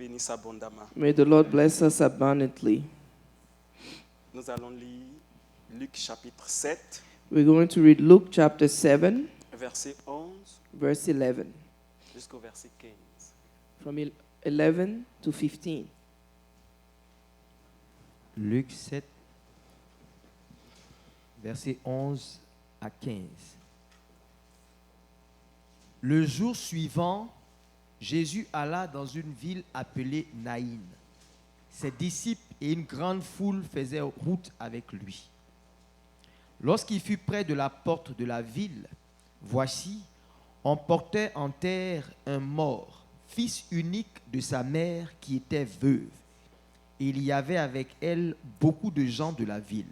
bénisse abondamment. May the Lord bless us abundantly. Nous allons lire Luc chapitre 7, We're going to read Luke chapter 7, verset 11 verse 11, jusqu'au verset 15. from 11 to 15. Luc 7, versets 11 à 15. Le jour suivant, Jésus alla dans une ville appelée Naïn. Ses disciples et une grande foule faisaient route avec lui. Lorsqu'il fut près de la porte de la ville, voici, on portait en terre un mort, fils unique de sa mère qui était veuve. Et il y avait avec elle beaucoup de gens de la ville.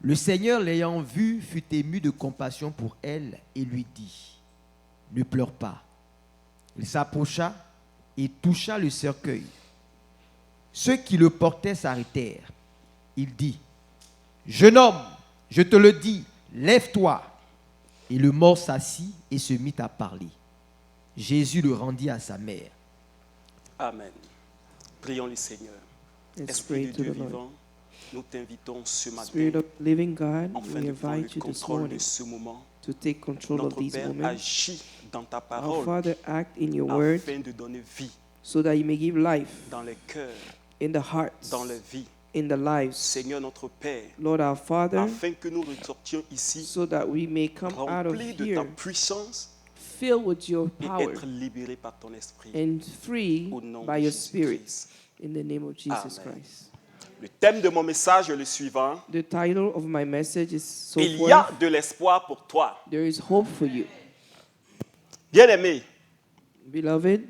Le Seigneur, l'ayant vue, fut ému de compassion pour elle et lui dit, « Ne pleure pas. » Il s'approcha et toucha le cercueil. Ceux qui le portaient s'arrêtèrent. Il dit, « Jeune homme, je te le dis, lève-toi. » Et le mort s'assit et se mit à parler. Jésus le rendit à sa mère. Amen. Prions le Seigneur. Let's Esprit pray de to Dieu the Lord. vivant, nous t'invitons ce Spirit matin of living God, afin we de prendre invite le you this contrôle morning de ce moment. to take control of Notre these Père, moments. agis dans ta Our parole Father, act in your word afin de donner vie so that you may give life dans les cœurs, in the hearts, dans les vies. in the lives. Seigneur notre Père, Lord our Father, afin que nous ressortions ici so that we may come out of remplis de ta here puissance filled with your et power être libérés par ton esprit. and free Au nom by de your Spirit. Jésus-Christ. In the name of Jesus Amen. Christ. Le thème de mon message est le suivant. The title of my message is so Il y a forth, de l'espoir pour toi. There is hope for you. Bien-aimé, Beloved,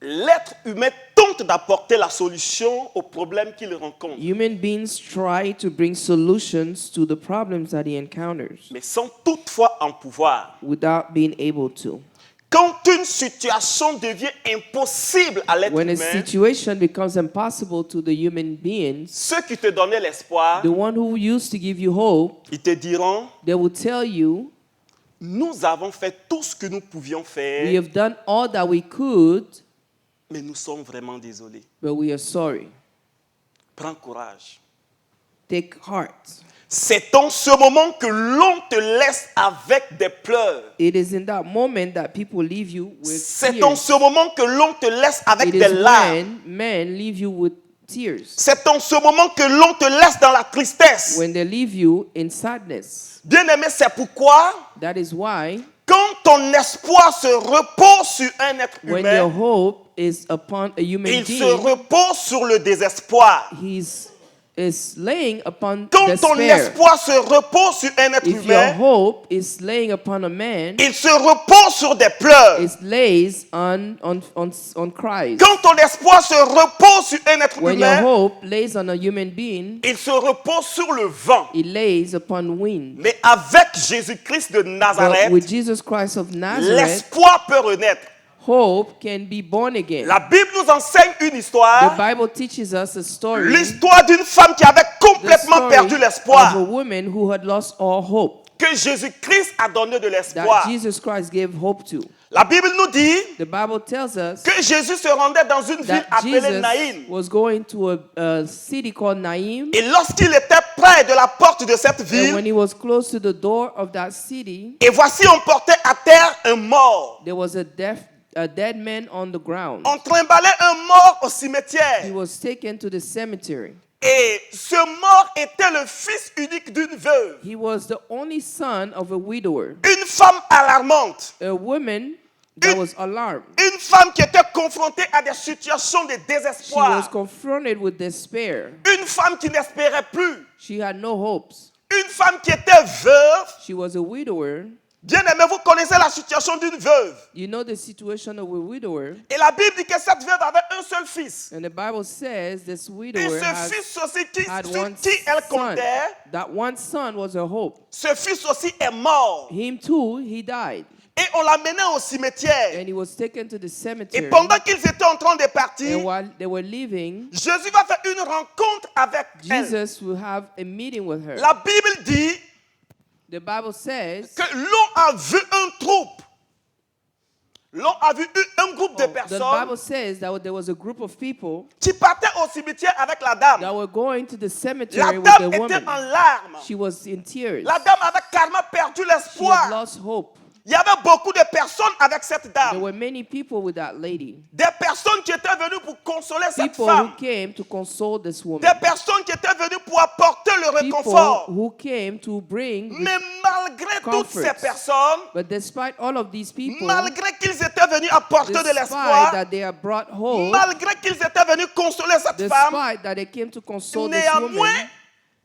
l'être humain tente d'apporter la solution aux problèmes qu'il rencontre, human beings try to bring solutions to the problems that he encounters mais sans toutefois en pouvoir. without being able to. Quand une situation devient impossible à l'être When a humain, situation becomes impossible to the human beings, ceux qui te donnaient l'espoir, the one who used to give you hope, ils te diront, they will tell you, nous avons fait tout ce que nous pouvions we faire, have done all that we could, mais nous sommes vraiment désolés. but we are sorry. Prends courage. Take heart. C'est en ce moment que l'on te laisse avec des pleurs. It is in that moment that people leave you with C'est en tears. ce moment que l'on te laisse avec It des is larmes. when men leave you with tears. C'est en ce moment que l'on te laisse dans la tristesse. When they leave you in sadness. Bien-aimé, c'est pourquoi That is why quand ton espoir se repose sur un être when your humain, hope is upon a human il se being, repose sur le désespoir. he's is laying upon Quand ton despair. espoir se repose sur un être If your humain, hope is laying upon a man, il se repose sur des pleurs. it lays on cries. Quand ton espoir se repose sur un être When your humain, hope lays on a human being, il se repose sur le vent. it lays upon wind. Mais avec Jésus-Christ de But Nazareth, with Jesus Christ of Nazareth, l'espoir peut renaître. hope can be born again. La Bible nous enseigne une The histoire, Bible teaches us a story, l'histoire d'une femme qui avait the complètement story perdu of a l'espoir, woman who had lost all hope, que Jésus-Christ a donné de that l'espoir. Jesus Christ gave hope to. La Bible nous dit The Bible tells us que Jésus se rendait dans une ville that appelée Jesus Naïn. was going to a city called Naim, Et lorsqu'il était près de la porte de cette and when ville, he was close to the door of that city, et voici on portait à terre un mort. there was a dead man on the ground. On trimballait un mort au He cimetière. was taken to the cemetery. Et ce mort était le fils unique d'une veuve. He was the only son of a widower, Une femme alarmante. a woman that was alarmed. Une femme qui était confrontée à des situations de She was désespoir. confronted with despair. Une femme qui n'espérait plus. She had no hopes. Une femme qui était veuve. She was a widower. Bien aimé, vous connaissez la situation d'une veuve. You know the situation of a widower. Et la Bible dit que cette veuve avait un seul fils. And the Bible says this Et widower ce fils aussi had sur one qui elle son. comptait, That one son was her hope. ce fils aussi est mort. Him too, he died. Et on l'a mené au cimetière. And he was taken to the Et cemetery. pendant qu'ils étaient en train de And partir, while they were leaving, Jésus va faire une rencontre avec elle. Jesus will have a meeting with her. La Bible dit The Bible says que l'on a vu un troupe. l'on a vu un groupe de The personnes Bible says that there was a group of people qui partaient au cimetière avec la dame. that were going to the La cemetery with dame the était woman. en larmes. She was in tears. La dame avait carrément perdu She had l'espoir. lost hope. Il y avait beaucoup de personnes avec cette There dame. were many people with that lady. Des personnes qui étaient venues pour consoler cette People femme. who came to console this woman. Des personnes qui étaient venues pour apporter le People réconfort. who came to bring. Mais malgré toutes comfort. ces personnes, But despite all of these people, malgré qu'ils étaient venus apporter de despite l'espoir, that they have brought hope, malgré qu'ils étaient venus consoler cette femme, despite that they came to console this néanmoins, woman,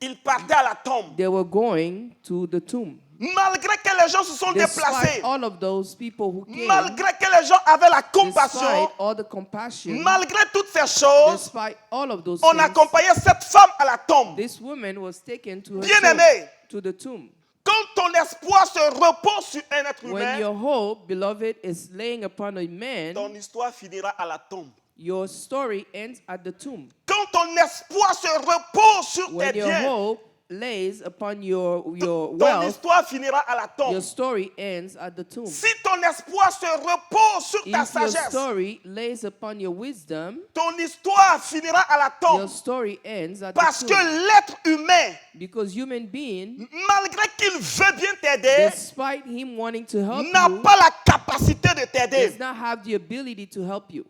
ils partaient à la tombe. they were going to the tomb. Malgré que les gens se sont déplacés, Despite all of those people who came, malgré que les gens avaient la compassion, despite all the compassion, malgré toutes ces choses, despite all of those on things, accompagnait cette femme à la tombe. this woman was taken to her Bien-aimé, to the tomb. quand ton espoir se repose sur un être When humain, your hope, beloved, is laying upon a man, ton histoire finira à la tombe. your story ends at the tomb. Quand ton espoir se repose sur tes When your biens, hope lays upon your ton wealth, histoire finira à la tombe. your story ends at the tomb. Si ton espoir se repose sur ta If your sagesse, story lays upon your wisdom, ton histoire finira à la your tombe. story ends at Parce the que tomb. l'être humain, Because human being, malgré qu'il veut bien t'aider, despite him wanting to help n'a you, pas la capacité de does t'aider. not have the ability to help you.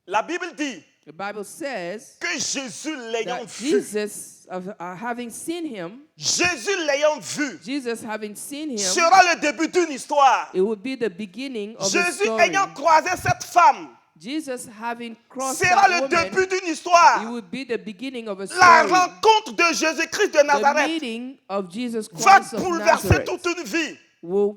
La Bible dit The Bible says que Jésus l'ayant that vu, Jesus, having seen him, Jésus l'ayant vu, Jesus having seen him, sera le début d'une histoire. it would be the beginning of a Jésus story. ayant croisé cette femme, Jesus having crossed sera that le woman, début d'une it histoire. would be the beginning of a La story. rencontre de Jésus-Christ de The Nazareth meeting of Jesus va Christ of bouleverser Nazareth toute une vie. will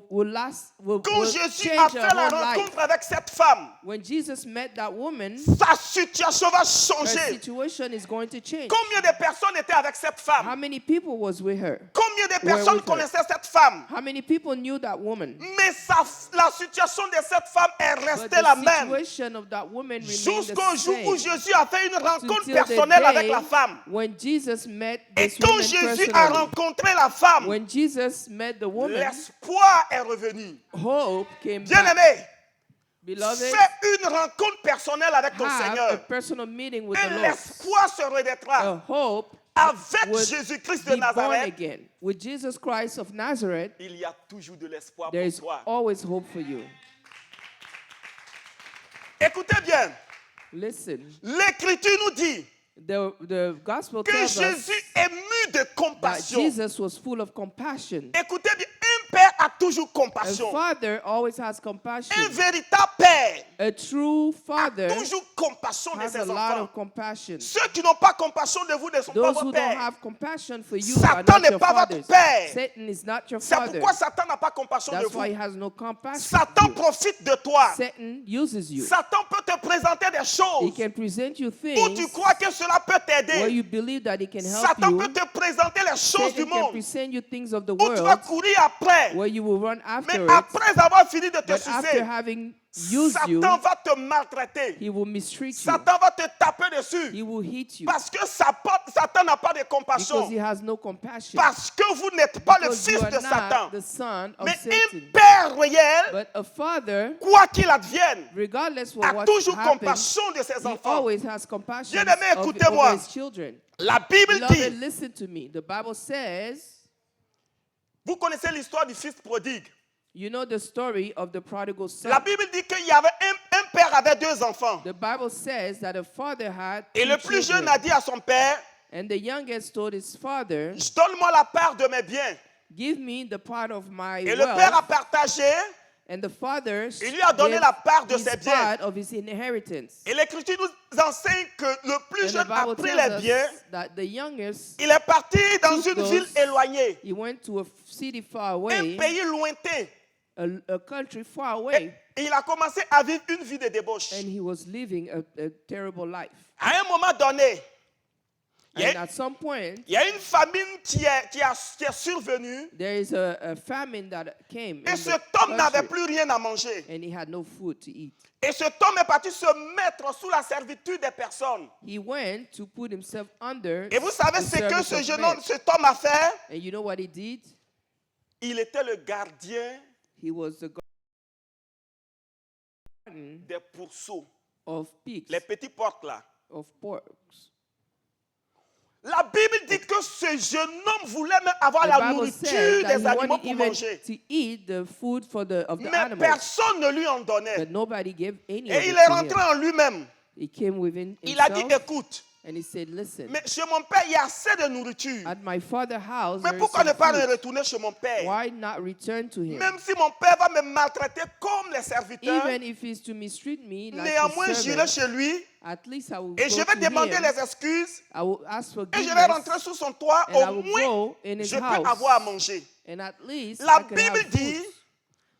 Quand Jésus a change fait our la whole life. rencontre avec cette femme, When Jesus met that woman, sa situation va her changer. situation is going to change. Combien de personnes étaient avec cette How femme? many people was with her? Combien de were personnes with her? connaissaient cette femme? How many people knew that woman? Mais la situation de cette femme est But restée la the même. situation of that woman remained Jusqu'au the jour où same. Jésus a fait une rencontre Until the personnelle avec day la femme. when Jesus met Et this quand woman Jésus a personally. rencontré la femme, When Jesus met the woman, l'espoir est revenu. hope came back. Bien-aimé, Beloved, fais une rencontre personnelle avec ton have a Seigneur. personal meeting with Et the Lord. l'espoir se renaîtra. A hope Avec would Jésus-Christ de be born Nazareth, again. With Jesus Christ of Nazareth, il y a toujours de l'espoir there pour is toi. always hope for you. Écoutez bien, Listen, l'Écriture nous dit the gospel que tells us Jésus est mu de that compassion. Jesus was full of compassion. Écoutez bien, un père a toujours A compassion. father always has compassion. Un véritable père A true a father toujours compassion de has ses a lot enfants. of compassion. Ceux qui n'ont pas compassion de vous ne sont pas Those vos who don't pères. have compassion for you Satan are not n'est your pas votre fathers. père. Satan is not your C'est father. pourquoi Satan n'a pas compassion de That's why he vous. has no compassion Satan for you. profite de toi. Satan uses you. Satan peut te présenter des He choses can present you où things tu crois que cela peut where t'aider. you believe that he can help Satan you. peut te présenter les choses du Satan can monde present you things of the où tu vas world courir après. where you will run after Mais it. après avoir fini de te But after sucer, having used you, Satan va te maltraiter. he will mistreat you. Satan va te taper dessus. He will hit you Parce que Satan n'a pas de because compassion. he has no compassion. Parce que vous n'êtes pas le Because you fils are de Satan. not the son of Mais Satan. un père réel, But a father, quoi qu'il advienne, regardless of a what toujours happens, compassion de ses he enfants. always has compassion Bien-aimé, over écoutez-moi. his children. La Bible Beloved, dit, listen to me. The Bible says, vous connaissez l'histoire du fils prodigue. you know the story of the prodigal La son. Bible dit qu'il y avait un père avait deux enfants. The Bible says that a father had Et two le plus jeune children. a dit à son père, And the youngest told his father, donne-moi la part de mes biens. give me the part of my Et le père a wealth. partagé. And the father Il lui a donné gave la part de his ses biens. part of his inheritance. Et l'Écriture nous enseigne que le plus And the jeune a Bible pris tells les us biens. that the youngest, Il est parti dans took une ville those- éloignée, he went to a city far un away, pays lointain. a country far Et away, il a commencé à vivre une vie de débauche. and he was living a terrible life. À un moment donné, il y And a, at some point, il y a une famine qui est survenue there is a famine that came, et in cet the homme n'avait country, plus rien à manger. and he had no food to eat. Et cet homme est parti se mettre sous la servitude des personnes. He went to put himself under Et vous savez the ce que service ce of jeune men. homme, cet homme a fait? And you know what he did? Il était le gardien He was the des pourceaux, of pigs, les petits porcs là. of porks. La Bible dit que ce jeune homme voulait même avoir The la Bible nourriture says that des he animaux wanted pour even manger. to eat the food of the Mais animals, personne ne lui en donnait. but nobody gave any of Et it il est to rentré him. en lui-même. He came within Il a dit, himself écoute, and he said, listen, mais chez mon père, il y a assez de nourriture. at my father's house Mais there is pourquoi some ne pas food. retourner chez mon père? Why not return to him? Même si mon père va me maltraiter comme les serviteurs, Even if he's to mistreat me like néanmoins his j'irai servant, chez lui at least I will et je go vais to demander him. les excuses I will ask et je forgiveness, vais rentrer sous son toit. and I Au will moins, go in his je peux house, avoir à manger. and at least La I can Bible have dit, food.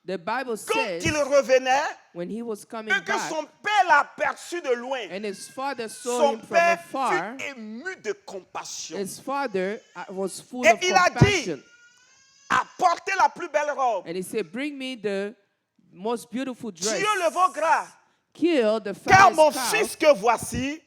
The Bible quand says il revenait, when he was coming et que back, son père l'a aperçu de loin, and his father saw son him from père afar, fut ému de compassion. his father was full Et of il a dit, compassion. apportez la plus belle robe. And he said, bring me the most beautiful dress. Dieu le veau gras. Kill the Car mon fattest fils calf, que voici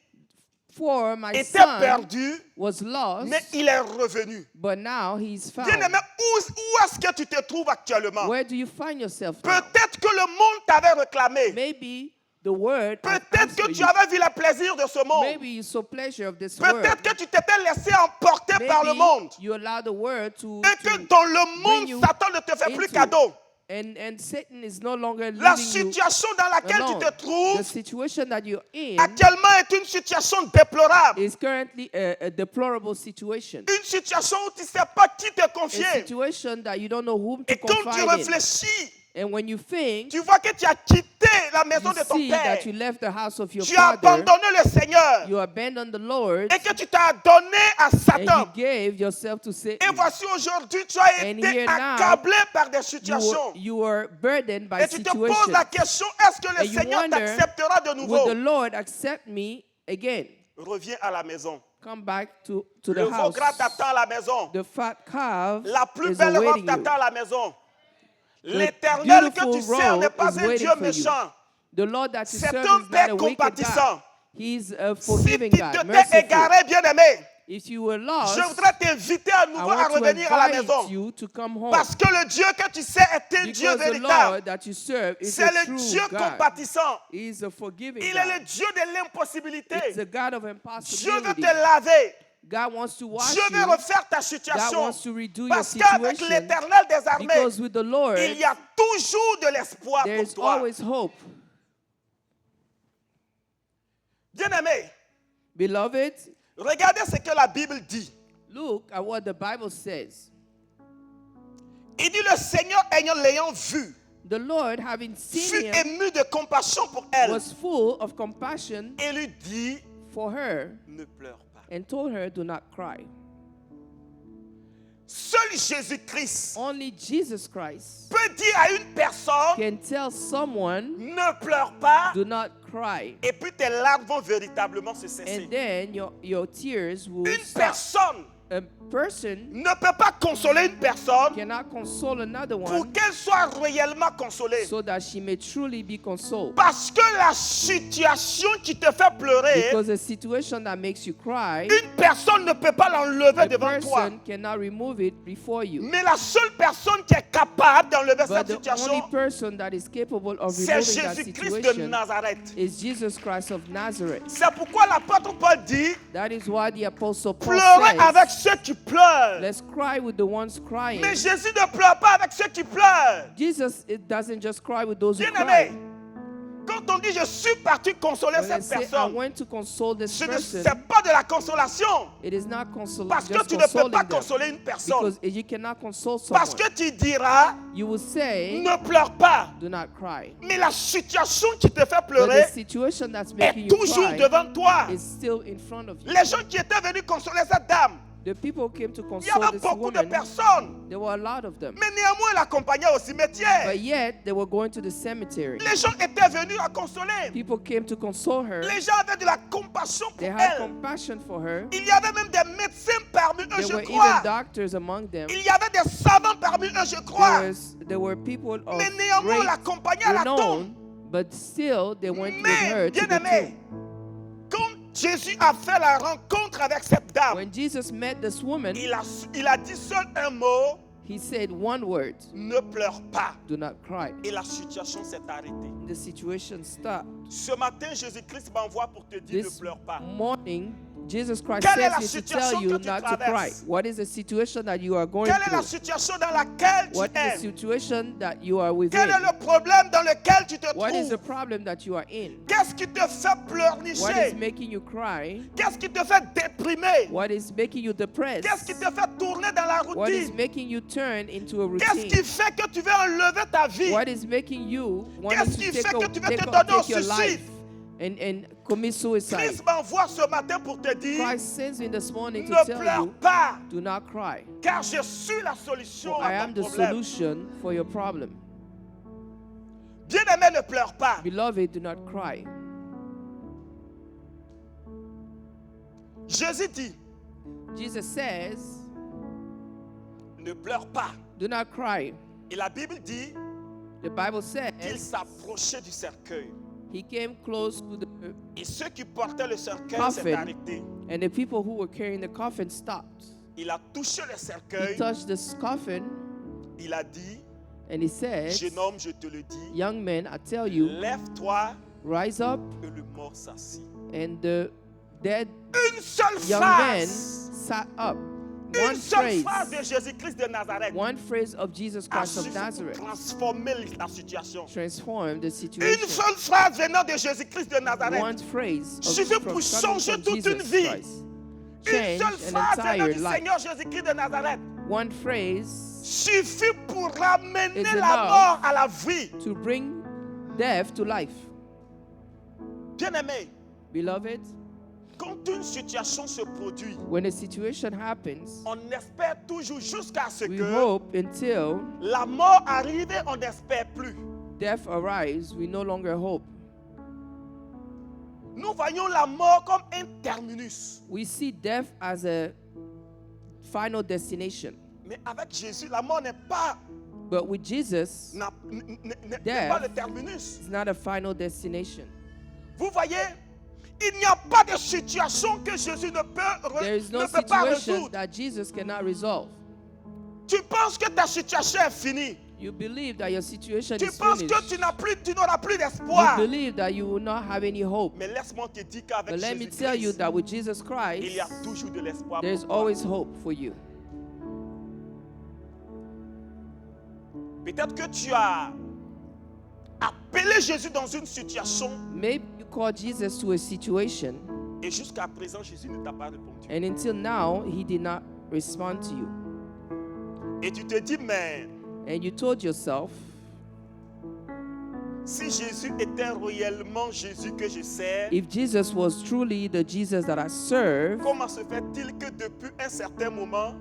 for my était son perdu, was lost, mais il est revenu. but now he's found. Bien-aimé, où est-ce que tu te trouves actuellement? Where do you find yourself now? Peut-être que le monde t'avait réclamé. Maybe the word has Peut-être answered que tu you. avais vu le plaisir de ce monde. Maybe you saw pleasure of this world. Peut-être que tu t'étais laissé emporter par le monde. Maybe you allow the word to, Et que dans le bring you monde, Satan ne te fait plus into- cadeau. and Satan is no longer La leaving you situation dans laquelle alone. tu te The trouves situation that you're in actuellement est une situation déplorable. is currently a deplorable situation. Une situation où tu ne sais pas qui te A confier. situation that you don't know whom to Et quand tu confide in. réfléchis, And when you think, tu vois que tu as quitté la maison you de ton see père. that you left the house of your Tu as father, abandonné le Seigneur. you abandoned the Lord, Et que tu t'as donné à and you Satan. gave yourself to Et Satan. voici aujourd'hui, tu as And été here now, accablé par des situations. You were burdened by Et tu te poses situations. la question, est-ce que le And you Seigneur wonder, t'acceptera de Would nouveau? the Lord accept me again? Reviens à la maison. Come back to the Le veau house. gras t'attend à la maison. The fat calf La plus is belle robe awaiting t'attend you. à la maison. L'éternel que tu beautiful sers n'est robe pas is un waiting Dieu for you. méchant. The Lord that you C'est serve un is not Père a wicked compatissant. God. He's a Si forgiving tu God, t'es merciful. égaré, bien-aimé, If you were lost, je voudrais t'inviter à I nouveau à want to revenir à la invite maison. you to come home. Parce que le Dieu que tu sais est un Dieu Because the véritable. Lord that you serve is C'est a le true Dieu God. compatissant. He is a forgiving Il est le God. Dieu de l'impossibilité. It's a God of Dieu veut impossibility. te laver. God wants to wash Dieu veut you. refaire ta God situation. wants to redo your Parce qu'avec situation. l'Éternel des armées, Because with the Lord, il y a toujours de l'espoir pour there's toi. always hope. Bien-aimé, Beloved, regardez ce que la Bible dit. look at what the Bible says. Il dit le Seigneur l'ayant vu, The Lord, having fut seen him, ému de compassion pour elle was full of compassion et lui dit, for her ne pleure pas. and told her, do not cry. Seul Jésus-Christ Only Jesus Christ peut dire à une personne, can tell someone, ne pleure pas, do not cry. et puis tes larmes vont véritablement se cesser. And then your tears will Une stop. personne A person ne peut pas consoler une personne cannot console another pour one qu'elle soit réellement consolée. so that she may truly be consoled. Parce que la situation qui te fait pleurer, Because a situation that makes you cry, une personne ne peut pas l'enlever a devant toi. person cannot remove it before you. Mais la seule personne qui est capable d'enlever But cette the situation, only person that is capable of c'est removing that Jésus-Christ de situation Nazareth. is Jesus Christ of Nazareth. C'est pourquoi l'apôtre Paul dit, That is why the apostle Paul pleurez avec says, ceux qui pleurent. let's cry with the ones crying. Mais Jésus ne pleure pas avec ceux qui pleurent. Jesus, it doesn't just cry with those who Bien-aimé, cry. quand on dit je suis parti consoler When I cette say I personne, went to console this ce person, n'est pas de la consolation. it is not Parce que just tu ne peux consoling pas them. consoler une personne. Because you cannot console someone. Parce que tu diras, You will say, ne pleure pas. do not cry. Mais la situation qui te fait But pleurer the situation that's making est you toujours cry devant toi. is still in front of you. Les gens qui étaient venus consoler cette dame, The people who came to il y console avait this beaucoup de woman, personnes. there were a lot of them. Mais néanmoins, elle accompagnait au cimetière. But yet, they were going to the cemetery. Les gens étaient venus la consoler. People came to console her. Les gens avaient de la compassion pour They had elle. compassion for her. Il y avait même des médecins parmi eux, There je were crois. even doctors among them. Il y avait des savants parmi eux, je crois. There were people of Mais néanmoins, on great l'accompagnait à la tombe. renown, but still they went with Mais, her to the bien-aimé, tomb. quand Jésus a fait la rencontre avec cette dame, When Jesus met this woman, il a dit seul un mot, He said one word, ne pleure pas. do not cry. Et la situation s'est arrêtée. The situation stopped. Ce matin, Jésus-Christ m'envoie pour te dire This ne pleure pas. morning, Jesus Christ Quelle est la says me to situation tell you que tu not to cry. traverses? What is the situation that you are going Quelle est la through? situation dans laquelle tu What is the es? situation that you are Quel within? est le problème dans lequel tu te What is the trouves? problem that you are in? Qu'est-ce qui te fait What is pleurnicher? making you cry? Qu'est-ce qui te fait déprimer? What is making you depressed? Qu'est-ce qui te fait tourner dans la What is routine? making you turn into a Qu'est-ce qui routine? fait que tu veux enlever ta vie? What is making you want Qu'est-ce to qui take, fait que tu veux te take donner au your suicide? life and commit suicide? Christ m'envoie ce matin pour te dire Christ sends me this morning to ne tell pleure you, pas, do not cry. car je suis la solution For I à am ton the problème. solution for your problem. Bien-aimé, ne pleure pas. Beloved, do not cry. Jésus dit Jesus says, ne pleure pas. do not cry. Et la Bible dit The Bible qu'il says s'approchait du cercueil. he came close to the, Et ceux qui portaient le cercueil Coffin. s'est arrêté. and the people who were carrying the coffin stopped. Il a touché le He cercueil. touched this coffin Il a dit, and he said, jeune homme, je te le dis, young man, I tell you, lève-toi rise up. et le mort s'assit. And the dead Une seule young man phrase. sat up. Une One seule phrase de phrase. Jésus-Christ de Nazareth One phrase of Jesus a Christ of suffi pour Nazareth transformer la situation. transformed the Une situation. seule phrase venant de Jésus-Christ de Nazareth One phrase suffit of, pour coming changer from toute une Jesus vie. Christ Une changed seule an phrase venant entire du life. Seigneur Jésus-Christ de Nazareth One phrase suffit pour ramener Is la enough. mort à la vie. to bring death to life. Bien-aimé, Beloved, quand une situation se produit, when a situation happens, on espère toujours jusqu'à ce we que hope until la mort arrive et on n'espère plus. death arrives, we no longer hope. Nous voyons la mort comme un terminus. We see death as a final destination. Mais avec Jésus, la mort n'est pas, But with Jesus, n'est Death. pas le terminus. it's not a final destination. Vous voyez, il n'y a pas de situation que Jésus ne peut, There is no ne peut pas situation résoudre. that Jesus cannot resolve. Tu penses que ta situation est finie. You believe that your situation Tu is penses que finished. tu n'auras plus You d'espoir. believe that you will not have any hope. Mais laisse-moi te dire qu'avec But let me tell you Jésus-Christ, that with Jesus il y a Christ, toujours de l'espoir. there's pour toi. always hope for you. Peut-être que tu as appelé Jésus dans une situation Maybe you call Jesus to a situation, et jusqu'à présent, Jésus ne t'a pas répondu. and until now, he did not respond to you. Et tu te dis, mais And you told yourself, si Jésus était réellement Jésus que je sers, if Jesus was truly the Jesus that I serve, comment se fait-il que depuis un certain moment,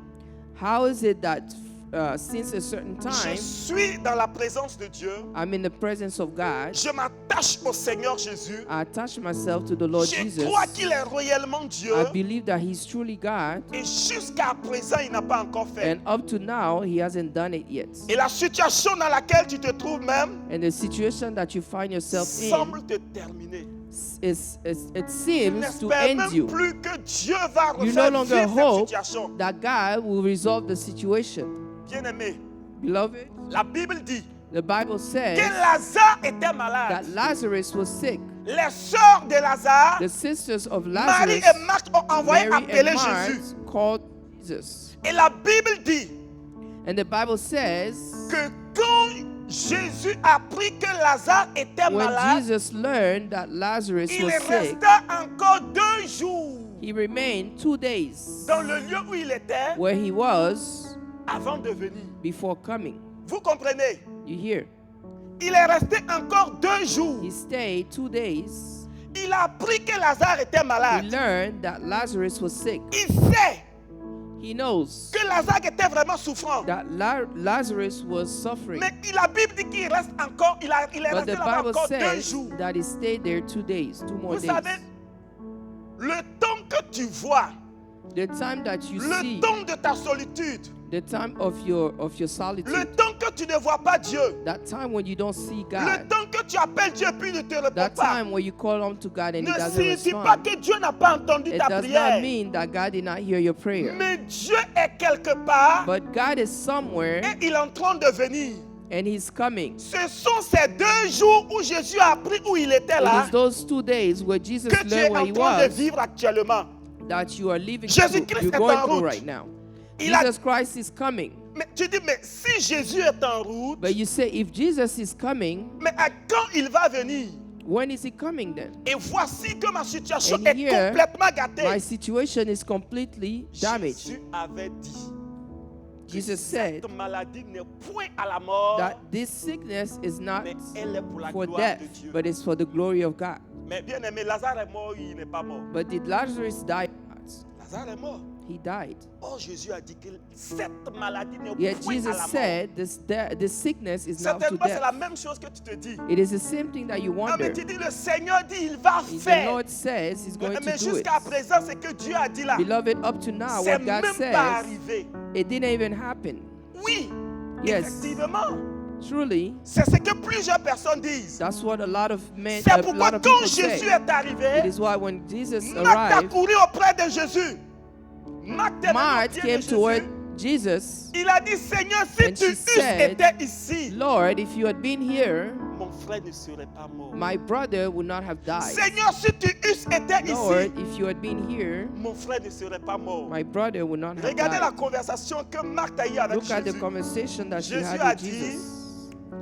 how is it that since a certain je time, suis dans la présence de Dieu, I'm in the presence of God, je m'attache au Seigneur Jésus, I attach myself to the Lord je Jesus, crois qu'il est réellement Dieu, I believe that He's truly God, et jusqu'à présent, il n'a pas encore fait. and up to now, He hasn't done it yet. Et la situation dans laquelle tu te trouves même And the situation that you find yourself in, semble te terminer. it Tu seems to n'espères end même you. plus que Dieu va You no refaire longer vivre cette hope situation. that God will resolve the situation. Bien-aimé, Beloved, la Bible dit the Bible que says Lazare était that malade. Lazarus was sick. Les sœurs de Lazare, The sisters of Marie Lazarus, et Marthe, ont envoyé Mary appeler and Martha, Jésus. called Jesus. Et la Bible dit And the Bible says que quand Jésus a appris que Lazare était when malade, Jesus learned that Lazarus il was sick, resta encore 2 jours he remained 2 days dans le lieu où il était where he was avant de venir. before coming. Vous comprenez? You hear? Il est resté encore 2 jours. He stayed 2 days. Il a appris que Lazare était He malade. learned that Lazarus was sick. Il sait He knows que Lazare était vraiment souffrant. that Lazarus was suffering. Mais la Bible dit qu'il reste encore, il est But resté the là-bas Bible encore 2 says jours. that he stayed there 2 days, 2 more Vous days. savez, le temps que tu vois, The time that you le see, temps de ta solitude, The time of your Le solitude. temps que tu ne vois pas Dieu. That time when you don't see Le God. temps que tu appelles Dieu puis il ne te répond That pas. time where you call on to God and Ne He doesn't signifie pas respond. que Dieu n'a pas entendu It ta does prière. not mean that God did not hear your prayer. Mais Dieu est quelque part But God is somewhere et il est en train de venir. and He's coming. Ce sont ces 2 jours où Jésus a appris où il était It là is those 2 days where Jesus que tu es learned where en He train de was vivre actuellement. that you are living Jésus through, Christ you're est going en through route. right now. Il a- Jesus Christ is coming. Mais tu dis, mais si Jésus est en route, But you say, if Jesus is coming, mais à quand il va venir? when is He coming then? Et voici que ma situation And est here, complètement My gâtée. situation is completely damaged. Jésus avait dit que Jesus said cette maladie n'est point à la mort, that this sickness is not mais elle est pour la for gloire death, de Dieu. but it's for the glory of God. Mais bien aimé, Lazare est mort, il n'est pas mort. But did Lazarus die? Lazare est mort. He died. Or Jésus a dit que cette maladie n'est Yet point à Jesus la mort. said this sickness is not to Certainement, c'est la death. même chose que tu te dis. It is the same thing that you Ah, mais wonder. tu dis, le Seigneur dit, il va The faire. Lord says He's going Mais to do it. jusqu'à présent, c'est que Dieu a dit là. Beloved, up to now, C'est what God même pas says, arrivé. it didn't even happen. Oui, Yes. effectivement. Truly, C'est ce que plusieurs personnes disent. that's what a lot of men, C'est a pourquoi lot of quand people say. Jésus est arrivé, It is why when Jesus Marthe a arrived, couru auprès de Jésus. Marthe est venue au Martha pied came de toward Jésus. Jesus. Il a dit, Seigneur, si And tu she eusses said, été ici, Lord, if you had been here, mon frère ne serait pas mort. my brother would not have died. Seigneur, si tu eusses été Lord, ici, if you had been here, mon frère ne serait pas mort. my brother would not have Regardez la died. conversation que Marthe a eue avec Look at the Jésus. conversation that she Jésus had a with dit, Jesus.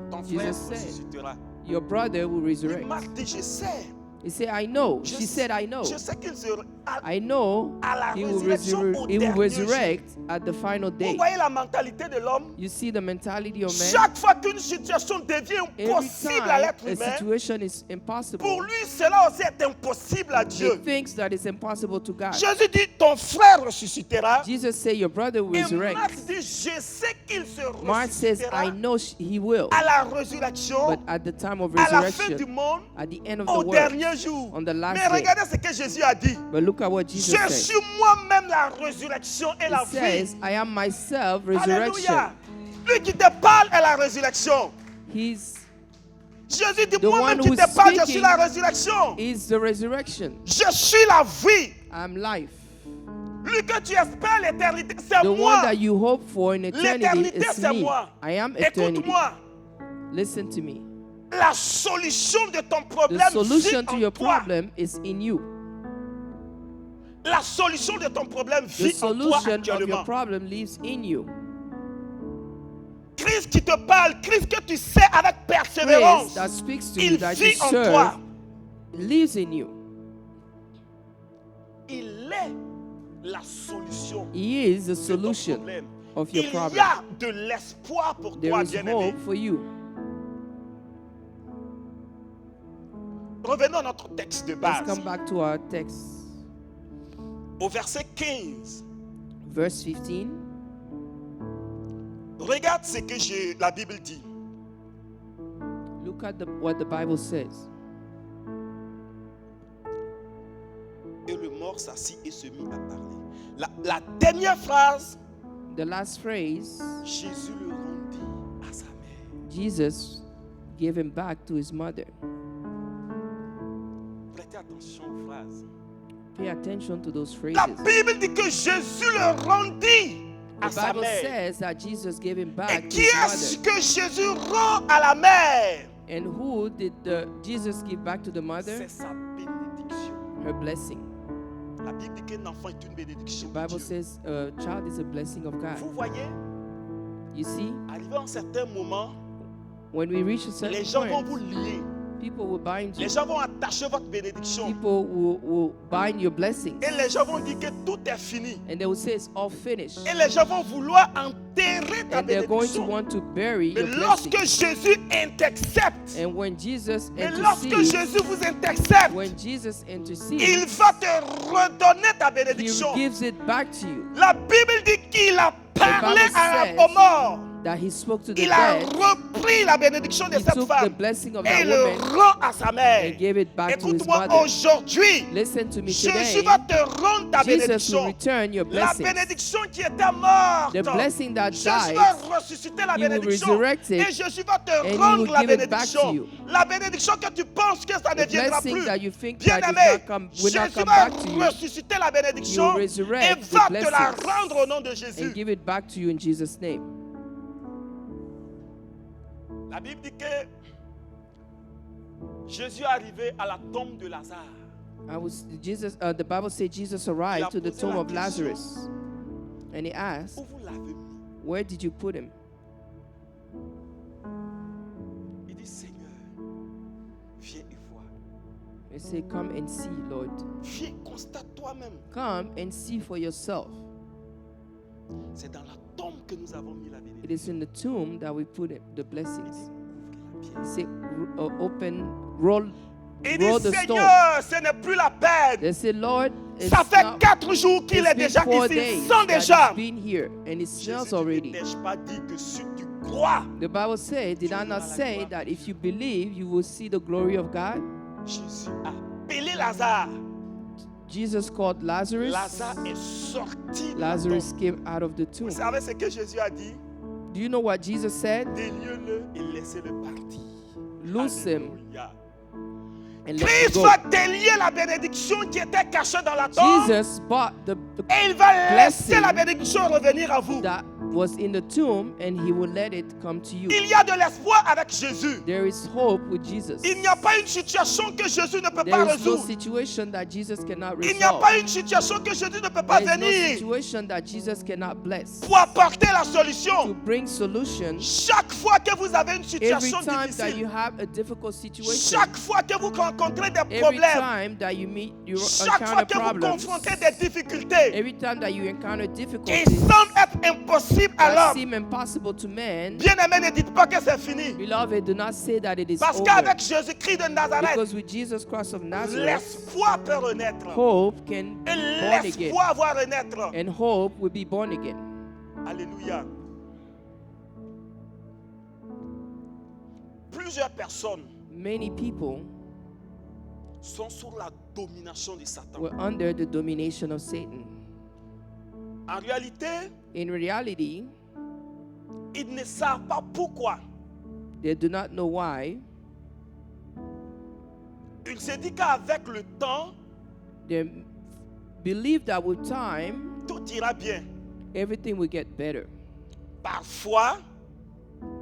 Ton frère Jesus said, ressuscitera. Your brother will resurrect. Marthe dit, je sais. He said, I know. Je She said, I know. Je sais qu'il sera. I know à la he will, résurrection au he will dernier resurrect at the final Vous day. voyez la mentalité de l'homme? You see the mentality of man? Chaque fois qu'une situation devient Every impossible à time l'être a humain, situation is impossible, pour lui, cela aussi est impossible à he Dieu. thinks that it's impossible to God. Jésus dit, ton frère ressuscitera. Jesus said, your brother will Et resurrect. Marc dit, je sais qu'il se Mark says, I ressuscitera know he will. à la résurrection, But at the time of à la fin du resurrection, monde, at the end of au the world, dernier jour. on the last Mais day. regardez ce que Jésus a dit. But look at what Jesus Je said. suis moi-même la résurrection et la He says, vie. I am myself resurrection. Alléluia. Lui qui te parle est la résurrection. He's Jésus dit, The moi-même one qui who's te parle, je suis speaking la résurrection. is the resurrection. Je suis la vie. I'm life. Lui que tu espères l'éternité, c'est The one moi. that you hope for in eternity L'éternité, is c'est me. moi. I am eternity. Écoute-moi. Listen to me. La solution de ton The problème solution vit to en your toi. problem is in you. La solution de ton problème The vit en toi solution of actuellement. your problem lives in you. Christ qui te parle, Christ que tu sais avec Praise persévérance, that speaks to you, il that you vit en serve, toi. lives in you. Il est la solution He is the de ton solution problème. of your Il y problem. a de l'espoir pour There toi, is bien-aimé. hope for you. Revenons à notre texte de Let's base. come back to our text. Au verset 15. Verse 15. Regarde ce que la Bible dit. Look at what the Bible says. Et le mort s'assit et se mit à parler. La dernière phrase, The last phrase, Jésus le rendit à sa mère. Jesus gave him back to his mother. Prêtez attention aux phrases. Pay attention to those La phrases. Bible dit que Jésus le rendit à The sa Bible mère. says that Jesus gave him Et back to qui his est-ce mother. que Jésus rend à la mère? And who did Jesus give back to the mother? C'est sa bénédiction. Her blessing. La Bible dit qu'un enfant est une bénédiction. The de Bible Dieu. says a child is a blessing of Vous God. voyez, You see, arrivé à un certain moment, when we reach a certain les gens vont vous point, lier. people will bind you. Les gens vont attacher votre bénédiction. People will bind your blessings. Et les gens vont dire que tout est fini. And they will say it's all finished. Et les gens vont vouloir enterrer ta And they're going to bénédiction. want to bury Mais your lorsque blessings. Jésus intercepte, And when Jesus mais lorsque intercedes, Jésus vous intercepte, when Jesus il intercedes, va te redonner ta he bénédiction. gives it back to you. La Bible dit qu'il a parlé Bible says aux morts. that he spoke to the Il a dead, repris la bénédiction de he cette took the femme blessing of et that il le woman rend à sa mère. and gave it back to his Écoute-moi, mother. aujourd'hui, Listen to me Jésus today. va te rendre ta Jesus will bénédiction. return your La blessings. bénédiction qui était morte. The blessing that Jésus died, va ressusciter la he will bénédiction. resurrect it, Et Jésus va te and he rendre will la give it back to bénédiction. you. La bénédiction que tu penses que ça ne The viendra blessing plus. that you think that is Bien-aimé, not come, will not Jésus come va back to you, ressusciter la bénédiction He will et resurrect the va te la blessings rendre au nom de Jésus. and give it back to you in Jesus' name. La Bible dit que Jésus est arrivé à la tombe de Lazare. The Bible says Jesus arrived to the posé tomb la of question, Lazarus, and he asked, Où vous l'avez mis? "Where did you put him?" Il dit, Seigneur, viens et vois. He said, "Come and see, Lord. Viens, constate toi-même. Come and see for yourself. C'est dans la tombe que nous avons mis la bénédiction. It is in the tomb that we put it, the blessings." He said, roll Il dit, the stone." Seigneur, ce n'est plus la peine. They said, "Lord, it's Ça fait not, 4 jours qu'il it's est been déjà 4 ici, days sans that déjà. he's been here, and it smells Jésus ne already." t'ai-je pas dit que si tu crois, The Bible says, did I not say that if you believe, you will see the glory of God? Jésus a appelé Lazare. Jesus called Lazarus. Lazare est sorti de la Lazarus tombe. came out of the tomb. Vous savez ce que Jésus a dit? Do you know what Jesus said? Déliez-le et laissez-le partir. Loose him Alléluia. and let him Christ go. va délier la bénédiction qui était cachée dans la tombe Jesus bought the et il va laisser blessing la bénédiction revenir à vous. that was in the tomb, and he will let it come to you. Il y a de l'espoir avec Jésus. There is hope with Jesus. Il n'y a pas une situation que Jésus ne peut There pas is no résoudre. situation that Jesus cannot Il n'y a resolve. pas une situation que Jésus ne peut pas There is no venir situation that Jesus cannot bless. pour apporter la To solution. bring solution Chaque fois que vous avez une every situation time that you difficile, have a difficult situation. chaque fois que vous rencontrez des Every problèmes, time that you chaque fois encounter que vous problems, confrontez des difficultés every time that you encounter qui difficulties semblent être impossibles à that l'homme, seem impossible to man, bien-aimé, ne dites pas que c'est fini. beloved, do not say that it is Parce over. qu'avec Jésus-Christ de Nazareth, Because with Jesus Christ of Nazareth, l'espoir peut renaître. hope can Et be born again. l'espoir va renaître. And hope will be born again. Alléluia. Plusieurs personnes Many people sont sous la domination de Satan. were under the domination of Satan. En réalité, In reality, ils ne savent pas pourquoi. they do not know why. Ils se disent qu'avec le temps, They believe that with time, tout ira bien. everything will get better. Parfois,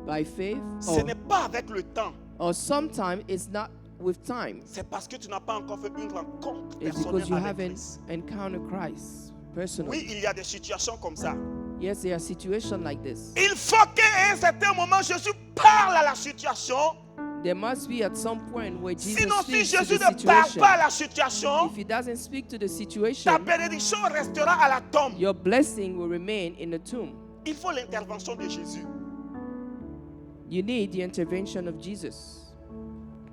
By faith, ce n'est pas avec le temps. or sometimes it's not with time. C'est parce que tu n'as pas encore fait une rencontre It's because you personnelle avec haven't Christ. encountered Christ personally. Oui, il y a des situations comme ça. Yes, there are situations like this. Il faut qu'à un certain moment, Jésus parle à la situation. There must be at some point where Jesus Sinon, si speaks to Jésus the ne parle situation. pas à la situation, If he doesn't speak to the ta situation, bénédiction restera à la tombe. your blessing will remain in the tomb. Il faut l'intervention de Jésus. You need the intervention of Jesus.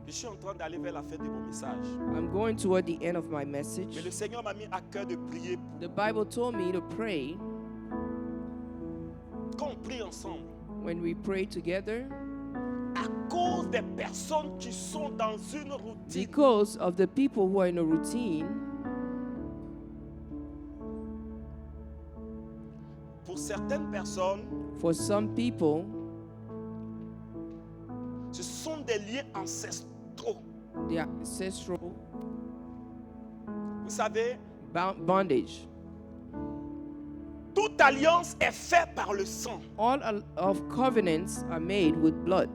Je suis en train d'aller vers la fin de mon message. I'm going toward the end of my Mais message. le Seigneur m'a mis à cœur de prier The Bible told me to pray. qu'on prie ensemble. When we pray together, À cause des personnes qui sont dans une routine. because of the people who are in a routine, Pour certaines personnes, for some people, ce sont des liens ancestraux. the ancestral Vous savez, bondage. toute alliance est faite par le sang. All of covenants are made with blood.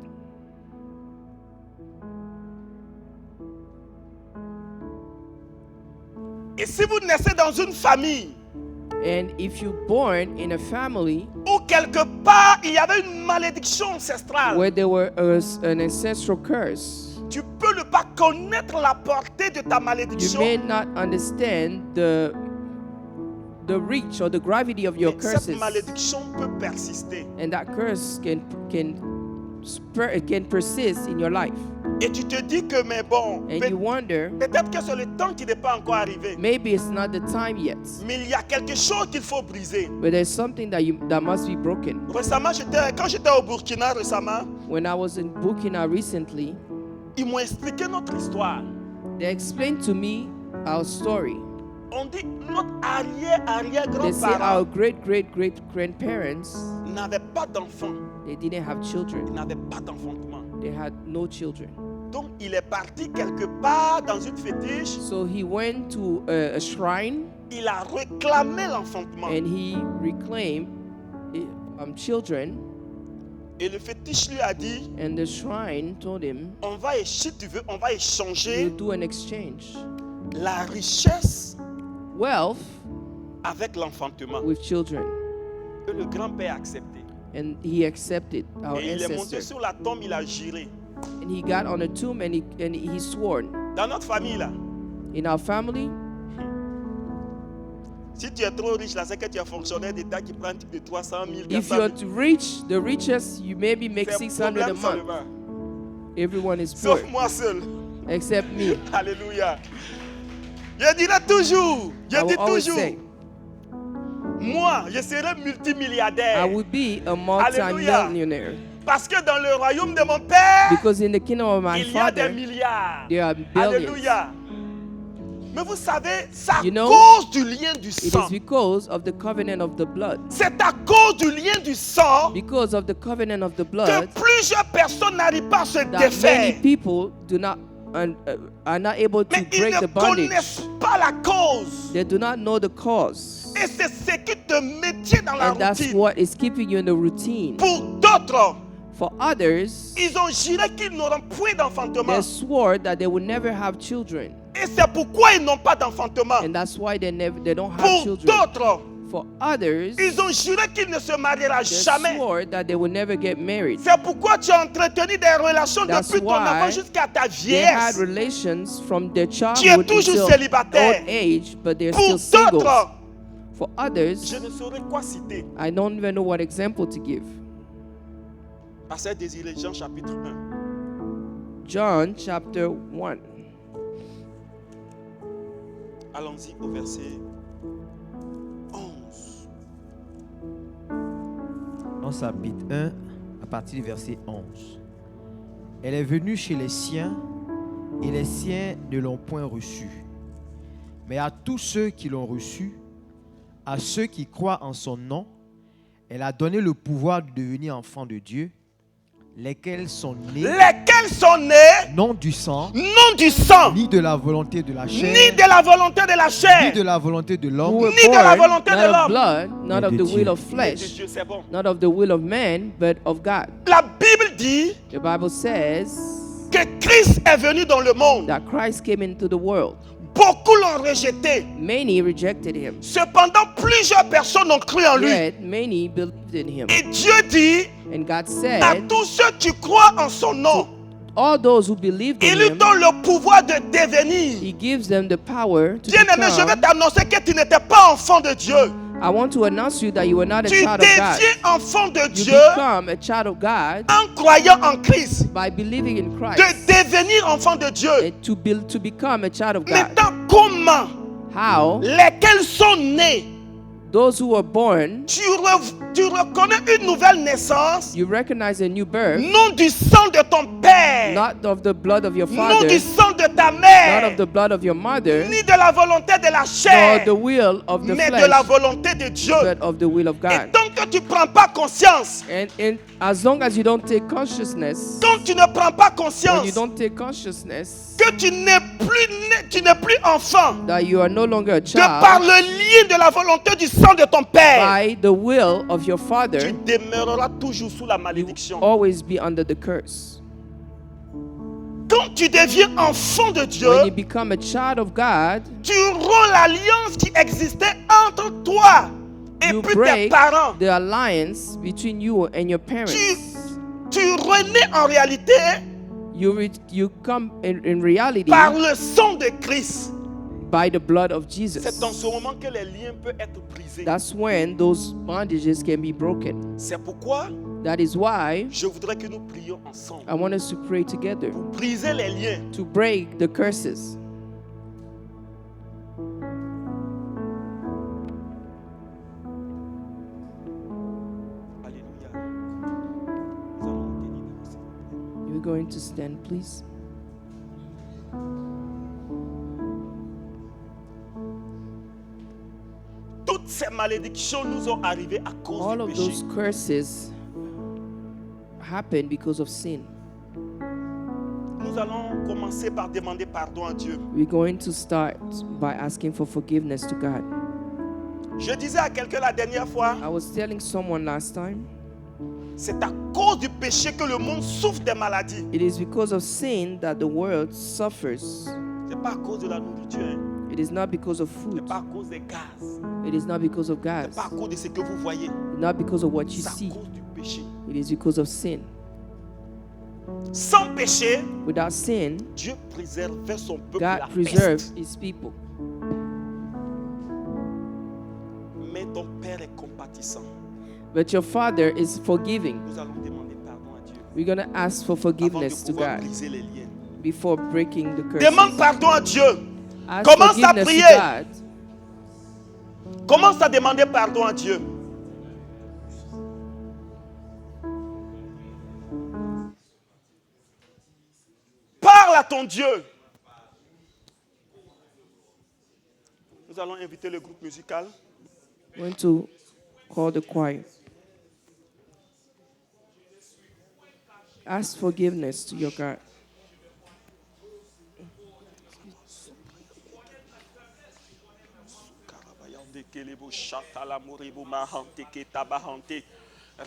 Et si vous naissez dans une famille And if you're born in a family où quelque part il y avait une malédiction ancestrale, where there were an ancestral curse, tu peux ne pas connaître la portée de ta you malédiction. may not understand the reach or the gravity of your Mais cette curses, malédiction peut persister. and that curse can persist in your life. Et tu te dis que, mais bon, And you wonder, peut-être que c'est le temps qui n'est pas encore arrivé. maybe it's not the time yet. Mais il y a quelque chose qu'il faut briser. But there's something that must be broken. Récemment, quand j'étais au Burkina récemment, When I was in Burkina recently, ils m'ont expliqué notre histoire. they explained to me our story. On dit notre They say our arrière-arrière-grand-parent great-great-great-grandparents, n'avait pas d'enfants. they didn't have Il children. n'avait pas d'enfantement. They had no children. Donc, il est parti quelque part dans une fétiche. So he went to a shrine Il a réclamé l'enfantement. and he reclaimed children. Et le fétiche lui a dit, And the shrine told him, si tu veux, on va we'll échanger do an exchange. la richesse Wealth avec l'enfantement. with children. Et le grand-père a accepté. And he accepted our Et il est monté ancestor. sur la tombe, il a juré. And he got on a tomb and he swore. Dans notre famille, là, In our family, si tu es trop riche, là, c'est que tu es fonctionnaire d'État qui prend un type de 300 000, if 400 you're 000. rich, the richest, you maybe make C'est un 600 a problème month. seulement. Everyone is poor, Sauf moi seul. except me. Alléluia. Je dirai toujours, I je dis will always toujours, say, moi, je serai I multimilliardaire. will be a multi-millionaire. Parce que dans le royaume de mon Père, Because in the kingdom of my il y a des Father, milliards. there are billions. Alléluia. Mais vous savez, c'est à You know, cause du lien du It sang. is because of the covenant of the blood. C'est à cause du lien du sang Because of the covenant of the que blood plusieurs personnes n'arrivent pas à se that défaire. many people are not able to Mais ils break ne the bondage. connaissent pas la cause. They do not know the cause. Et c'est ce qui te maintient dans la And that's routine. what is keeping you in the routine. Pour d'autres, For others, ils ont juré qu'ils n'auront point d'enfantement. they swore that they would never have children. Et c'est pourquoi ils n'ont pas d'enfantement. And that's why they don't have Pour children. d'autres, For others, ils ont juré qu'ils ne se mariera they jamais. swore that they would never get married. C'est pourquoi tu as entretenu des relations That's depuis ton why enfant jusqu'à ta They had vieillesse. relations from their Tu es childhood toujours until célibataire. old age, but they're Pour still singles. d'autres, For others, je ne saurais quoi citer. I don't even know what example to give. Pasteur Désiré, Jean chapitre 1. John chapter 1. Allons-y au verset 11. Dans chapitre 1, à partir du verset 11. Elle est venue chez les siens, et les siens ne l'ont point reçue. Mais à tous ceux qui l'ont reçue, à ceux qui croient en son nom, elle a donné le pouvoir de devenir enfants de Dieu, lesquels sont nés, non du sang, Non du sang, ni de la volonté de la chair, ni de la volonté de la ni chair, de la volonté de Who l'homme, were Ni de la born volonté de not of l'homme. blood, not Mais of de the will Dieu. of de flesh, Dieu, c'est bon. not of the will of man, but of God. La Bible dit The Bible says que Christ est venu dans le monde. that Christ came into the world. Beaucoup l'ont rejeté. Many rejected him, Cependant, plusieurs personnes ont cru en lui. yet many believed in him. Et Dieu dit And God à said, tous ceux qui croient en son nom, all those who believed in il lui him, donne le pouvoir de devenir. he gives them the power to Bien-aimé, je vais become. t'annoncer que tu n'étais pas enfant de Dieu. I want to announce to you that you are not a Tu child of God. deviens enfant de You Dieu become a child of God en croyant en Christ. by believing in De Christ. devenir enfant de Dieu. And to become a child of God. Maintenant, comment How? lesquels sont nés, Those who were born, tu reconnais une nouvelle naissance, you recognize a new birth, non du sang de ton père, not of the blood of your non father, du sang de ta not mère, of the blood of your mother, ni de la volonté de la nor chair, the will of the mais de la flesh, volonté de Dieu. but of the will of Et God. tant que tu ne prends pas conscience, And as long as you don't take consciousness, quand tu ne prends pas when you conscience don't take consciousness que tu n'es plus né, tu n'es plus enfant, that you are no longer a de par child, le lien de la volonté du sang de ton père, by the will of your tu father, demeureras toujours sous la you malédiction. always be under the curse. Quand tu deviens enfant de When Dieu, you become a child of God, tu romps l'alliance qui existait entre toi et you puis tes break parents. the alliance between you and your parents. Tu renais en réalité You come in reality par le sang de Christ. by the blood of C'est Jesus. dans ce moment que les liens peuvent être brisés. That's when those bondages can be broken. C'est pourquoi That is why Je voudrais que nous prions ensemble. I want us to pray together Briser les liens. to break the curses. Alléluia. Nous allons nous tenir debout, s'il vous plaît. You're going to stand, please. Toutes ces malédictions nous ont arrivées à cause All du of péché. those curses happen because of sin. Nous allons commencer par demander pardon à Dieu. We're going to start by asking for forgiveness to God. Je disais à quelqu'un la dernière fois, I was telling someone last time, c'est à cause du péché que le monde souffre des maladies. it is because of sin that the world suffers. C'est pas à cause de la nourriture, hein. It is not because of C'est food. pas à cause des gaz. It is not because of gas. C'est pas à cause de ce que vous voyez. Not because of what you C'est à see. cause du péché. It is because of sin. Sans péché, Without sin, Dieu préservait son peuple de God la preserves peste. his people. Mais ton Père est compatissant. But your Father is forgiving. Nous allons demander pardon à Dieu We're going to ask for avant de forgiveness to pouvoir God briser les liens. before breaking the curses. Demande pardon à Dieu. Ask Commence à forgiveness to prier. God. Commence à demander pardon à Dieu. Parle à ton Dieu. Nous allons inviter le groupe musical. I'm going to call the choir. Ask forgiveness to your God. Karabayande kelebo shatala muribu mahante ketabahante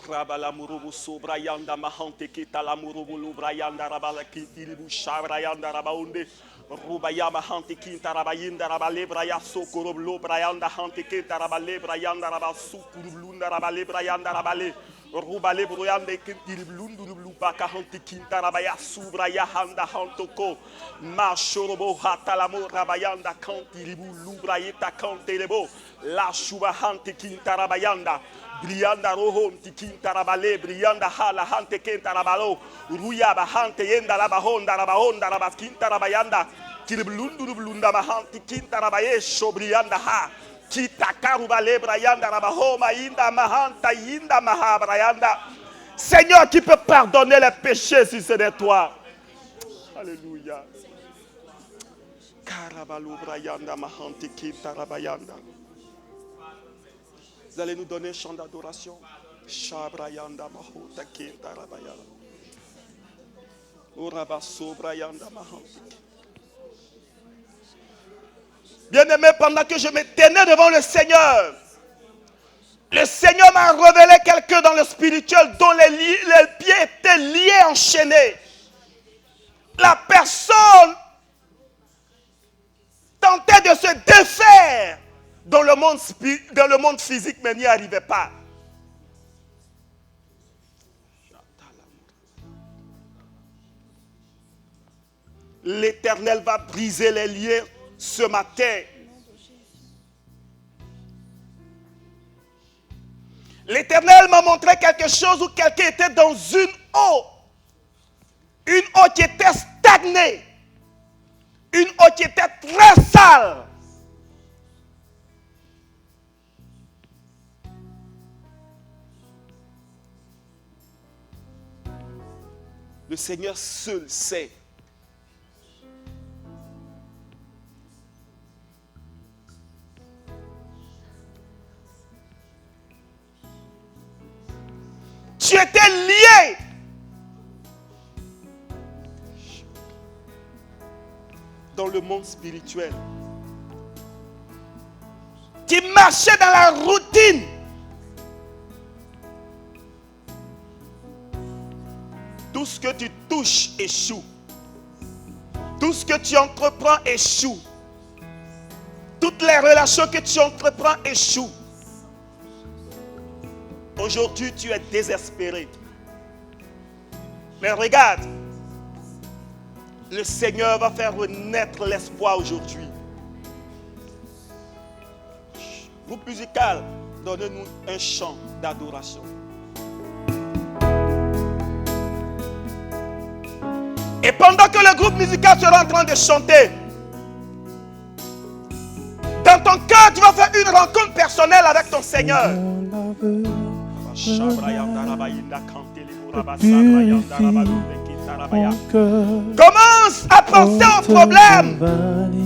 rabala murubu sobrayanda mahante ketala murubu lubrayanda rabala kitiribu shabrayanda rabaunde rubaya mahante kintarabayinda rabalebraya sokorob lubrayanda hante ketarabalebrayanda rabasukurublunda rabalebrayanda rabale Rubale bruyande kintirblundu lubaka hanti kintarabaya subraya handa hantoko mashorobo hatalamo rabayanda kantiribu lubrayeta kantelebo la shuba hanti kintarabayanda brianda roho kintarabale brianda hala hante kintarabalo ruyaba hante yenda rabahonda rabahonda rabakintarabayanda kiriblundu lublunda mahanti kintarabaye shobrianda ha Seigneur, qui peut pardonner les péchés si ce n'est toi? Alléluia. Vous allez nous donner un chant d'adoration. Bien-aimé, pendant que je me tenais devant le Seigneur m'a révélé quelqu'un dans le spirituel dont les pieds étaient liés, enchaînés. La personne tentait de se défaire dans le monde physique, mais n'y arrivait pas. L'Éternel va briser les liens ce matin. L'Éternel m'a montré quelque chose où quelqu'un était dans une eau qui était stagnée, une eau qui était très sale. Le Seigneur seul sait. Tu étais lié. Dans le monde spirituel. Tu marchais dans la routine. Tout ce que tu touches échoue. Tout ce que tu entreprends échoue. Toutes les relations que tu entreprends échouent. Aujourd'hui, tu es désespéré. Mais regarde, le Seigneur va faire renaître l'espoir aujourd'hui. Groupe musical, donnez-nous un chant d'adoration. Et pendant que le groupe musical sera en train de chanter, dans ton cœur, tu vas faire une rencontre personnelle avec ton Seigneur. Commence à penser aux problèmes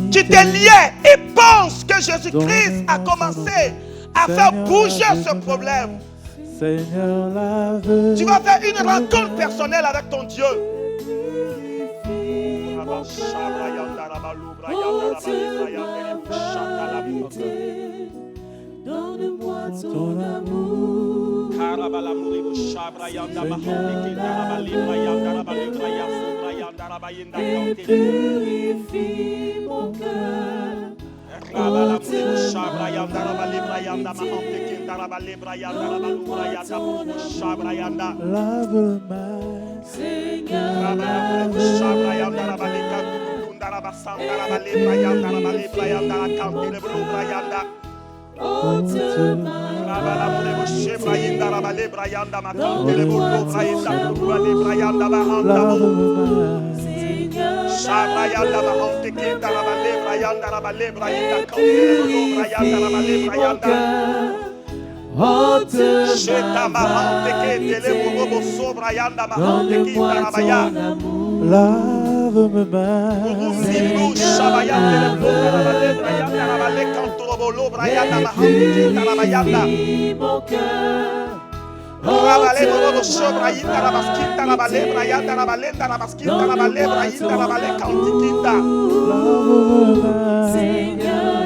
qui te liaient et pense que Jésus-Christ a commencé à faire bouger ce problème. Tu vas faire une rencontre personnelle avec ton Dieu. Donne-moi ton amour. Et purifie mon cœur.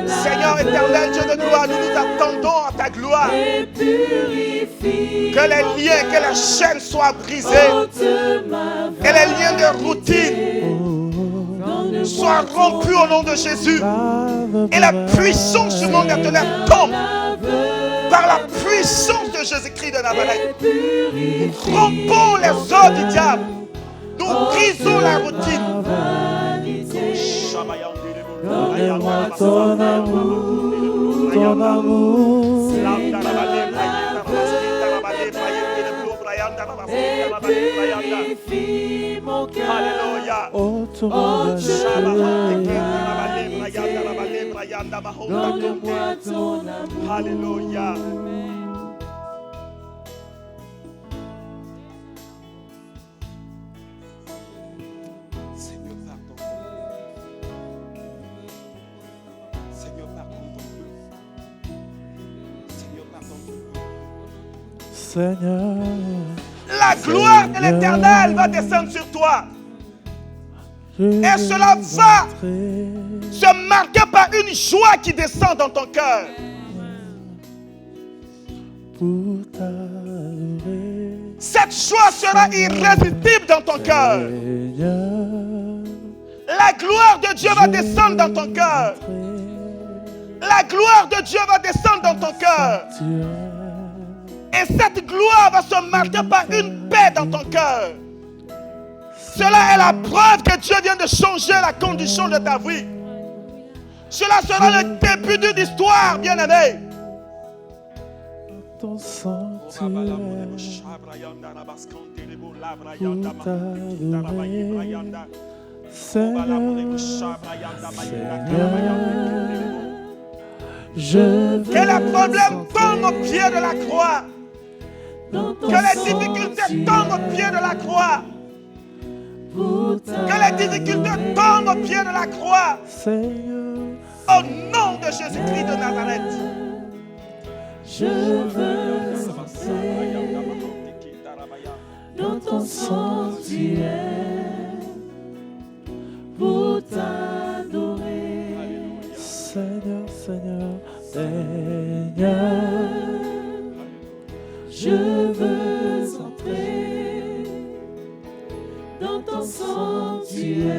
Seigneur éternel, Dieu de gloire, nous nous attendons à ta gloire. Que les liens, que les chaînes soient brisées. Que les liens de routine soient rompus au nom de Jésus. Et la puissance du monde éternel tombe par la puissance de Jésus-Christ de Nazareth. Nous rompons les œuvres du diable. Nous brisons la routine. Donne-moi ton amour, ton amour. Et purifie mon cœur. Alléluia. Oh, donne-moi ton amour. Alléluia. Seigneur, pardonne. Seigneur, pardonne ton peuple. Seigneur, pardonne ton peuple. Seigneur, La gloire de l'Éternel va descendre sur toi. Et cela va se marquer par une joie qui descend dans ton cœur. pour t'adorer, Cette joie sera irrésistible dans ton cœur. Seigneur, La gloire de Dieu va descendre dans ton cœur. La gloire de Dieu va descendre dans ton cœur. Et cette gloire va se marquer par une paix dans ton cœur. Cela est la preuve que Dieu vient de changer la condition de ta vie. Cela sera le début d'une histoire, bien-aimé. ton sanctuaire, je Que les problèmes tombent au pied de la croix. Que les difficultés tombent au pied de la croix. Que les difficultés tombent au pied de la croix. Au nom de Jésus-Christ de Nazareth. Je veux entrer dans ton sanctuaire pour t'adorer. Seigneur, Seigneur, Seigneur, je veux entrer dans ton sanctuaire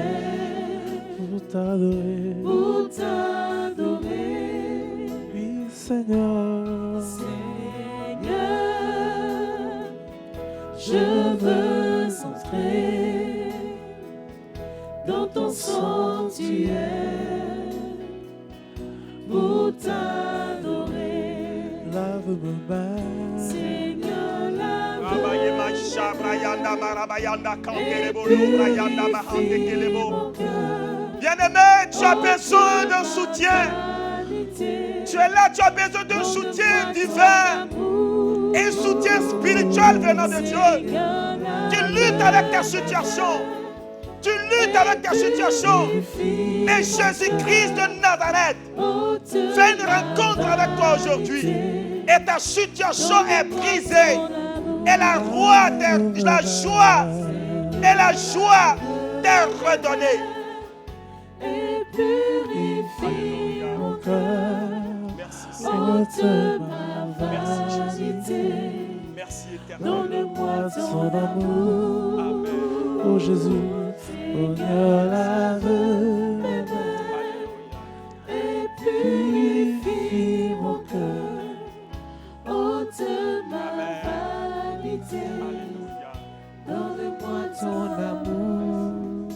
pour t'adorer. Pour t'adorer. Oui, Seigneur. Seigneur, je veux entrer dans ton sanctuaire pour t'adorer. Lave-moi, Seigneur, lave-moi. Bien-aimé, tu as besoin d'un soutien. Tu es là, tu as besoin d'un soutien divin. Un soutien spirituel venant de Dieu. Tu luttes avec ta situation. Tu luttes avec ta situation. Mais Jésus-Christ de Nazareth fait une rencontre avec toi aujourd'hui. Et ta situation est brisée. Et la joie t'est redonnée. Et purifie mon cœur. Merci, Ôte Seigneur. ma Merci, Jésus. vanité. Merci, éternel. Donne-moi ton amour. Amen. Oh Jésus, Seigneur, lave mes mains Alléluia. et purifie mon cœur. Ôte ma vanité. Alléluia. Donne-moi ton amour.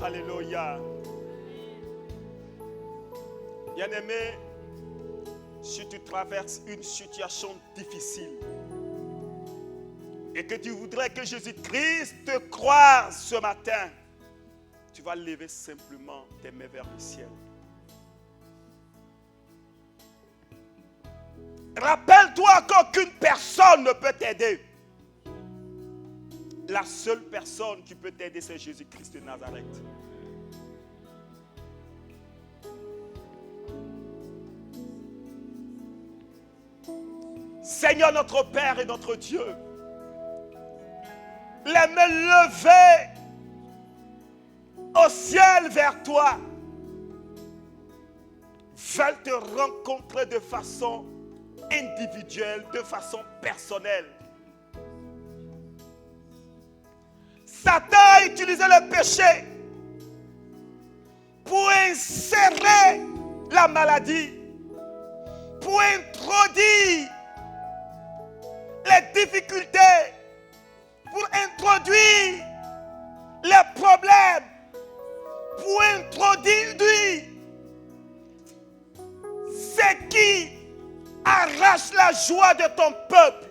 Alléluia. Bien-aimé, si tu traverses une situation difficile et que tu voudrais que Jésus-Christ te croise ce matin, tu vas lever simplement tes mains vers le ciel. Rappelle-toi qu'aucune personne ne peut t'aider. La seule personne qui peut t'aider, c'est Jésus-Christ de Nazareth. Seigneur notre Père et notre Dieu, les mains levées au ciel vers toi veulent te rencontrer de façon individuelle, de façon personnelle. Satan a utilisé le péché pour insérer la maladie, pour introduire les difficultés, pour introduire les problèmes, pour introduire ce qui arrache la joie de ton peuple.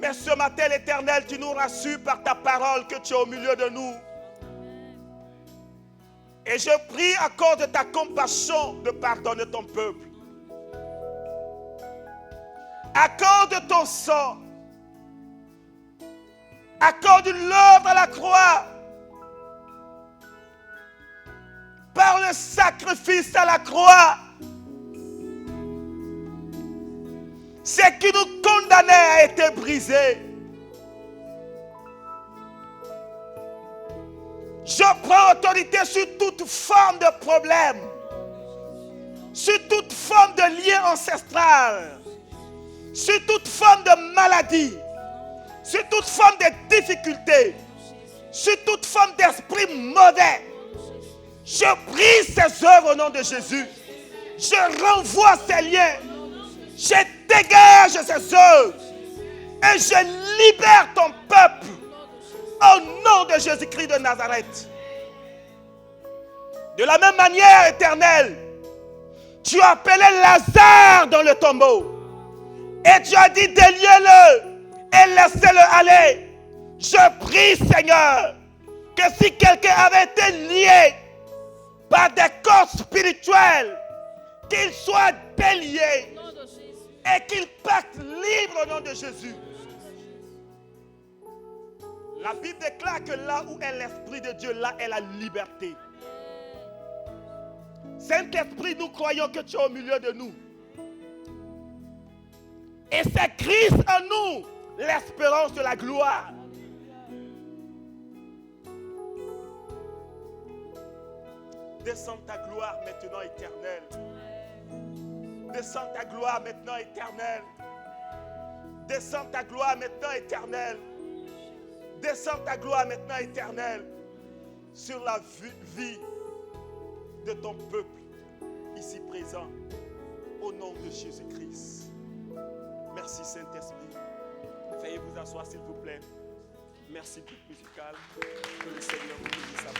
Mais ce matin, l'Éternel, tu nous rassures par ta parole que tu es au milieu de nous. Et je prie à cause de ta compassion de pardonner ton peuple. À cause de ton sang. À cause de l'œuvre à la croix. Par le sacrifice à la croix. Ce qui nous condamnait a été brisé. Je prends autorité sur toute forme de problème, sur toute forme de lien ancestral, sur toute forme de maladie, sur toute forme de difficulté, sur toute forme d'esprit mauvais. Je brise ces œuvres au nom de Jésus. Je renvoie ces liens. Je dégage ces œuvres et je libère ton peuple au nom de Jésus-Christ de Nazareth. De la même manière, Éternel, tu as appelé Lazare dans le tombeau et tu as dit déliez-le et laissez-le aller. Je prie, Seigneur, que si quelqu'un avait été lié par des corps spirituels, qu'il soit délié et qu'il parte libre au nom de Jésus. La Bible déclare que là où est l'Esprit de Dieu, là est la liberté. Saint-Esprit, nous croyons que tu es au milieu de nous. Et c'est Christ en nous, l'espérance de la gloire. Descends ta gloire maintenant éternelle. Descends ta gloire maintenant éternelle. Descends ta gloire maintenant éternelle. Descends ta gloire maintenant éternelle sur la vie de ton peuple ici présent au nom de Jésus-Christ. Merci Saint-Esprit. Veuillez vous asseoir s'il vous plaît. Merci groupe musical. Que le Seigneur vous bénisse.